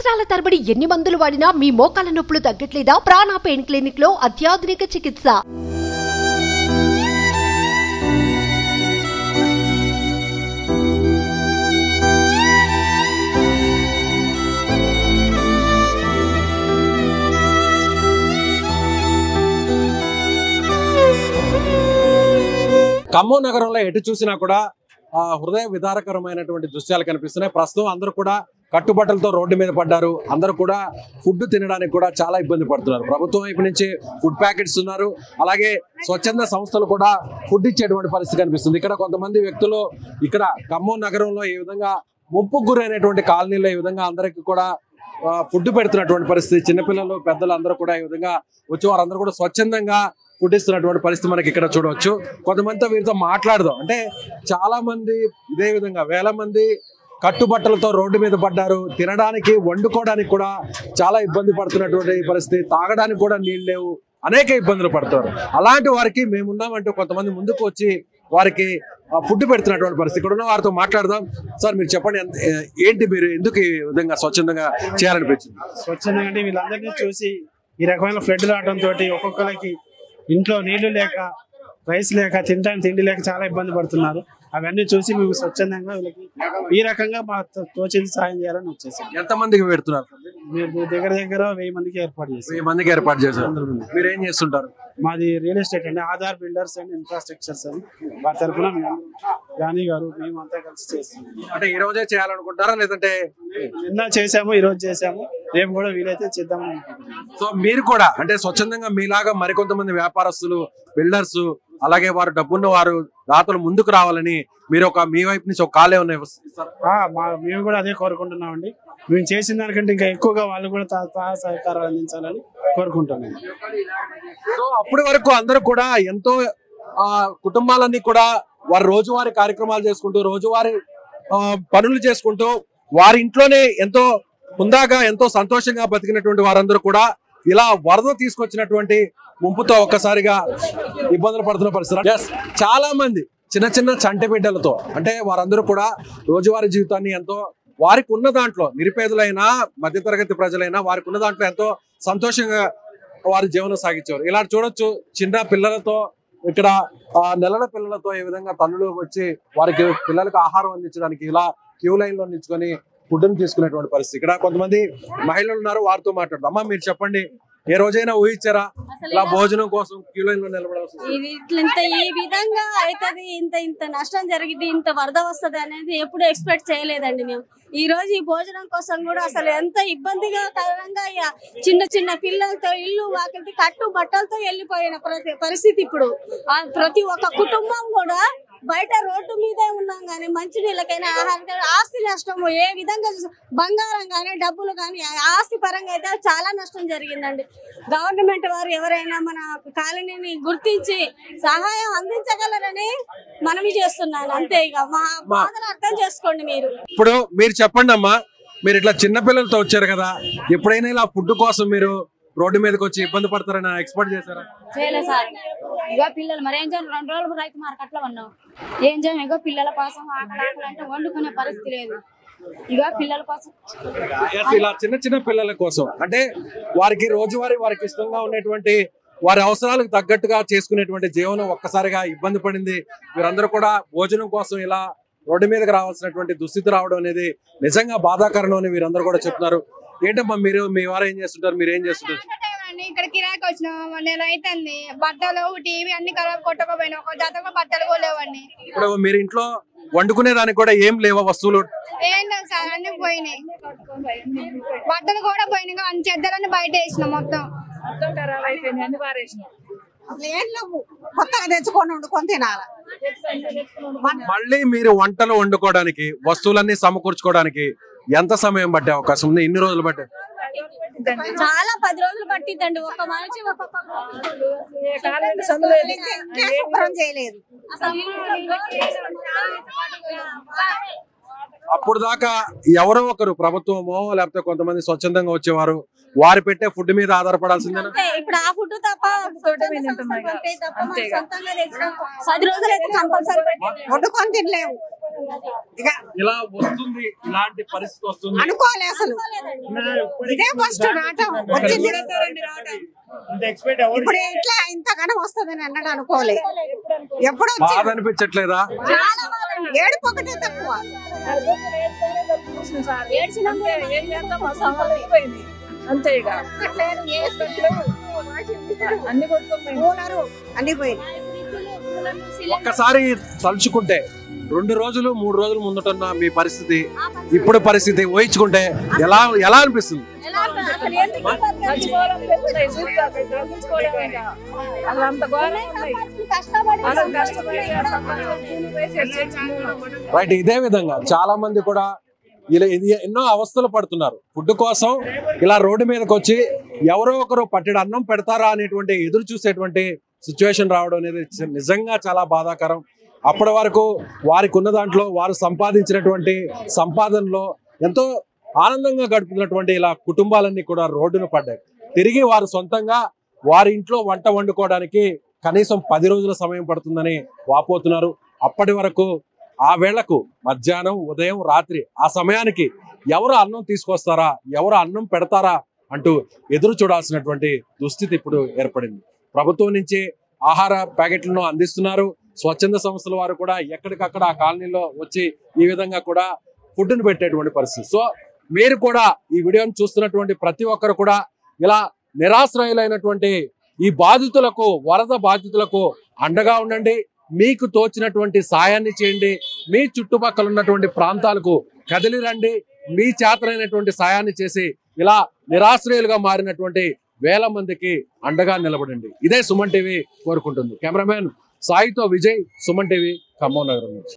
సంవత్సరాల తరబడి ఎన్ని మందులు వాడినా మీ మోకాల నొప్పులు తగ్గట్లేదా? ప్రాణ పెయిన్ క్లినిక్ లో అత్యాధునిక చికిత్స. ఖమ్మం నగరంలో ఎటు చూసినా కూడా హృదయ విదారకరమైనటువంటి దృశ్యాలు కనిపిస్తున్నాయి. ప్రస్తుతం అందరూ కూడా కట్టుబట్టలతో రోడ్డు మీద పడ్డారు. అందరూ కూడా ఫుడ్ తినడానికి కూడా చాలా ఇబ్బంది పడుతున్నారు. ప్రభుత్వం వైపు నుంచి ఫుడ్ ప్యాకెట్స్ ఉన్నారు, అలాగే స్వచ్ఛంద సంస్థలు కూడా ఫుడ్ ఇచ్చేటువంటి పరిస్థితి కనిపిస్తుంది. ఇక్కడ కొంతమంది వ్యక్తులు ఇక్కడ ఖమ్మం నగరంలో ఈ విధంగా ముప్పుకు గురైనటువంటి కాలనీలో ఈ విధంగా అందరికీ కూడా ఫుడ్ పెడుతున్నటువంటి పరిస్థితి. చిన్నపిల్లలు పెద్దలు అందరూ కూడా ఈ విధంగా వచ్చి వారందరూ కూడా స్వచ్ఛందంగా ఫుడ్ ఇస్తున్నటువంటి పరిస్థితి మనకి ఇక్కడ చూడవచ్చు. కొంతమందితో వీరితో మాట్లాడదాం. అంటే చాలా మంది ఇదే విధంగా వేల మంది కట్టుబట్టలతో రోడ్డు మీద పడ్డారు. తినడానికి వండుకోవడానికి కూడా చాలా ఇబ్బంది పడుతున్నటువంటి పరిస్థితి. తాగడానికి కూడా నీళ్ళు లేవు, అనేక ఇబ్బందులు పడుతున్నారు. అలాంటి వారికి మేమున్నామంటూ కొంతమంది ముందుకు వచ్చి వారికి ఫుడ్ పెడుతున్నటువంటి పరిస్థితి. ఇక్కడ ఉన్న వారితో మాట్లాడదాం. సార్ మీరు చెప్పండి, ఏంటి మీరు ఎందుకు ఈ విధంగా స్వచ్ఛందంగా చేయాలనిపించింది? స్వచ్ఛందంగా అంటే వీళ్ళందరినీ చూసి ఈ రకమైన ఫ్లడ్ రావడంతో ఒక్కొక్కరికి ఇంట్లో నీళ్లు లేక, రైస్ లేక, తినడానికి తిండి లేక చాలా ఇబ్బంది పడుతున్నారు. అవన్నీ చూసి మేము స్వచ్ఛందంగా వీళ్ళకి ఈ రకంగా మా తోచింది సాయం చేయాలని వచ్చేసాం. ఎంతమందికి పెడుతున్నారు? దగ్గర 1000 మందికి ఏర్పాటు చేశారు. 1000 మందికి ఏర్పాటు చేశారు. మీరు ఏం చేస్తుంటారు? మాది రియల్ ఎస్టేట్ అండి, ఆధార్ బిల్డర్స్ అండ్ ఇన్ఫ్రాస్ట్రక్చర్స్ అని. వారి తరఫున జానీ గారు మేమంతా కలిసి చేస్తున్నాం. అంటే ఈ రోజే చేయాలనుకుంటారా, లేదంటే నిన్న చేసాము, ఈ రోజు చేసాము, రేపు కూడా వీలైతే చేద్దామని అనుకుంటున్నాం. సో మీరు కూడా అంటే స్వచ్ఛందంగా మీలాగా మరికొంతమంది వ్యాపారస్తులు, బిల్డర్స్, అలాగే వారు డబ్బున్న వారు దాతలు ముందుకు రావాలని మీరు మీ వైపు నుంచి ఒక కాలే ఉన్నాయి. మేము కూడా అదే కోరుకుంటున్నామండి. మేము చేసిన దానికంటే ఇంకా ఎక్కువగా వాళ్ళు కూడా సహకారాలు అందించాలని కోరుకుంటున్నాం. సో అప్పటి వరకు అందరూ కూడా ఎంతో కుటుంబాలన్నీ కూడా వారి రోజువారీ కార్యక్రమాలు చేసుకుంటూ, రోజువారీ పనులు చేసుకుంటూ వారి ఇంట్లోనే ఎంతో హుందాగా, ఎంతో సంతోషంగా బతికినటువంటి వారందరూ కూడా ఇలా వరద తీసుకొచ్చినటువంటి ముంపుతో ఒక్కసారిగా ఇబ్బందులు పడుతున్న పరిస్థితి. చాలా మంది చిన్న చిన్న చంటి బిడ్డలతో, అంటే వారందరూ కూడా రోజువారీ జీవితాన్ని ఎంతో వారికి ఉన్న దాంట్లో, నిరుపేదలైనా మధ్యతరగతి ప్రజలైనా వారికి ఉన్న దాంట్లో ఎంతో సంతోషంగా వారి జీవనం సాగించేవారు. ఇలా చూడొచ్చు, చిన్న పిల్లలతో ఇక్కడ నెలల పిల్లలతో ఈ విధంగా తల్లులు వచ్చి వారికి పిల్లలకు ఆహారం అందించడానికి ఇలా క్యూ లైన్ లో నిల్చుకొని ఫుడ్ని తీసుకునేటువంటి పరిస్థితి. ఇక్కడ కొంతమంది మహిళలు ఉన్నారు, వారితో మాట్లాడదాం. అమ్మా మీరు చెప్పండి, ఏ రోజైనా ఊహించారా ఇలా భోజనం కోసం క్యూ లైన్ లో నిలబడాల్సి? ఈ విధంగా అవుతుంది, ఇంత నష్టం జరిగింది, ఇంత వరద వస్తుంది అనేది ఎప్పుడు ఎక్స్పెక్ట్ చేయలేదండి మేము. ఈ రోజు ఈ భోజనం కోసం కూడా అసలు ఎంత ఇబ్బందిగా కారణంగా చిన్న చిన్న పిల్లలతో ఇల్లు వాకిలి కట్టు బట్టలతో వెళ్ళిపోయిన పరిస్థితి. ఇప్పుడు ప్రతి ఒక్క కుటుంబం కూడా బయట రోడ్డు మీదే ఉన్నాం కానీ మంచినీళ్ళకైనా, ఆహారం, ఆస్తి నష్టం ఏ విధంగా బంగారం కానీ డబ్బులు కానీ ఆస్తి పరంగా అయితే చాలా నష్టం జరిగిందండి. గవర్నమెంట్ వారు ఎవరైనా మన కాలనీని గుర్తించి సహాయం అందించగలరని మనవి చేస్తున్నాను. అంతే, ఇక మా బాధలు అర్థం చేసుకోండి మీరు. ఇప్పుడు మీరు చెప్పండి అమ్మా, మీరు ఇట్లా చిన్నపిల్లలతో వచ్చారు కదా, ఎప్పుడైనా ఇలా ఫుడ్ కోసం మీరు రోడ్డు మీదకి వచ్చి ఇబ్బంది పడతారని ఎక్స్పెక్ట్ చేశారా? చేయలేదు సార్. ఇగో పిల్లలు మరి ఏం చేయాలి, 2 రోజులు రైతు మార్కెట్లో ఉన్నాం, ఏం చేయం. ఇగో పిల్లల కోసం ఆకలి అంటే వండుకునే పరిస్థితి లేదు. ఇగో పిల్లల కోసం, ఇలా చిన్న చిన్న పిల్లల కోసం, అంటే వారికి రోజువారీ వారికి ఇష్టంగా ఉన్నటువంటి వారి అవసరాలకు తగ్గట్టుగా చేసుకునేటువంటి జీవనం ఒక్కసారిగా ఇబ్బంది పడింది. మీరందరూ కూడా భోజనం కోసం ఇలా రోడ్డు మీదకి రావాల్సినటువంటి దుస్థితి రావడం అనేది నిజంగా బాధాకరణం అని వీరందరూ కూడా చెప్తున్నారు. ఏంటమ్మా మీరు, మీ వారు ఏం చేస్తుంటారు, మీరు ఏం చేస్తుంటారు? ఇక్కడ కిరాకి వచ్చినాం, నెల అవుతుంది. బట్టలు టీవీ అన్ని కలర్ కొట్టకపోయినా ఒక జతగా బట్టలు కూడా లేవండి. ఇప్పుడు మీరు ఇంట్లో వండుకునే దానికి కూడా ఏం లేవా వస్తువులు? ఏం లేదు సార్, అన్ని పోయినాయి. బట్టలు కూడా పోయినాయి, అన్ని చెద్దలన్నీ బయట వేసినాం. మొత్తం ఖరాబ్ అయిపోయింది, అన్ని పారేసినాం. కొత్తగా తెచ్చుకొని వండుకొని తినాలి. మళ్ళీ మీరు వంటలు వండుకోవడానికి, వస్తువులన్నీ సమకూర్చుకోవడానికి ఎంత సమయం పట్టే అవకాశం ఉంది? ఎన్ని రోజులు పట్టే? చాలా 10 రోజులు పట్టిద్దండి. ఒక మనిషి చేయలేదు. అప్పుడు దాకా ఎవరో ఒకరు ప్రభుత్వమో లేకపోతే కొంతమంది స్వచ్ఛందంగా వచ్చేవారు వారు పెట్టే ఫుడ్ మీద ఆధారపడాల్సిందేనా? ఇప్పుడు ఆ ఫుడ్ తప్ప 10 రోజులు అయితే కంపల్సరీ వండుకొని తినలేము. ఇక ఇలా వస్తుంది, ఇలాంటి పరిస్థితి వస్తుంది అనుకోలే అసలు. ఇదే ఫస్ట్ రావటం వచ్చింది. ఇప్పుడు ఇట్లా ఇంతగానో వస్తుందని అన్నాడు అనుకోలే. ఎప్పుడు బాధ అనిపించట్లేదా? ఏడుపు ఒకటే తక్కువ. అంతే ఇక అన్ని కూలరు అన్ని పోయింది. ఒక్కసారి తలుచుకుంటే 2 రోజులు 3 రోజులు ముందుటున్న మీ పరిస్థితి, ఇప్పుడు పరిస్థితి ఊహించుకుంటే ఎలా ఎలా అనిపిస్తుంది? రైట్. ఇదే విధంగా చాలా మంది కూడా ఇలా ఎన్నో అవస్థలు పడుతున్నారు ఫుడ్ కోసం. ఇలా రోడ్డు మీదకి వచ్చి ఎవరో ఒకరు పట్టెడు అన్నం పెడతారా అనేటువంటి ఎదురు చూసేటువంటి సిచ్యువేషన్ రావడం అనేది నిజంగా చాలా బాధాకరం. అప్పటి వరకు వారికి ఉన్న దాంట్లో వారు సంపాదించినటువంటి సంపాదనలో ఎంతో ఆనందంగా గడుపుతున్నటువంటి ఇలా కుటుంబాలన్నీ కూడా రోడ్డున పడ్డాయి. తిరిగి వారు సొంతంగా వారి ఇంట్లో వంట వండుకోవడానికి కనీసం 10 రోజుల సమయం పడుతుందని వాపోతున్నారు. అప్పటి వరకు ఆ వేళకు మధ్యాహ్నం, ఉదయం, రాత్రి ఆ సమయానికి ఎవరు అన్నం తీసుకొస్తారా, ఎవరు అన్నం పెడతారా అంటూ ఎదురు చూడాల్సినటువంటి దుస్థితి ఇప్పుడు ఏర్పడింది. ప్రభుత్వం నుంచి ఆహార ప్యాకెట్లను అందిస్తున్నారు. స్వచ్ఛంద సంస్థల వారు కూడా ఎక్కడికక్కడ ఆ కాలనీలో వచ్చి ఈ విధంగా కూడా ఫుడ్ను పెట్టేటువంటి పరిస్థితి. సో మీరు కూడా ఈ వీడియోని చూస్తున్నటువంటి ప్రతి ఒక్కరు కూడా ఇలా నిరాశ్రయులైనటువంటి ఈ బాధితులకు, వరద బాధితులకు అండగా ఉండండి. మీకు తోచినటువంటి సాయాన్ని చేయండి. మీ చుట్టుపక్కల ఉన్నటువంటి ప్రాంతాలకు కదిలి రండి. మీ చేతనైనటువంటి సాయాన్ని చేసి ఇలా నిరాశ్రయులుగా మారినటువంటి వేల మందికి అండగా నిలబడండి. ఇదే సుమన్ టీవీ కోరుకుంటుంది. కెమెరామెన్ సాయితో విజయ్, సుమన్ టీవీ, ఖమ్మం నగరం నుంచి.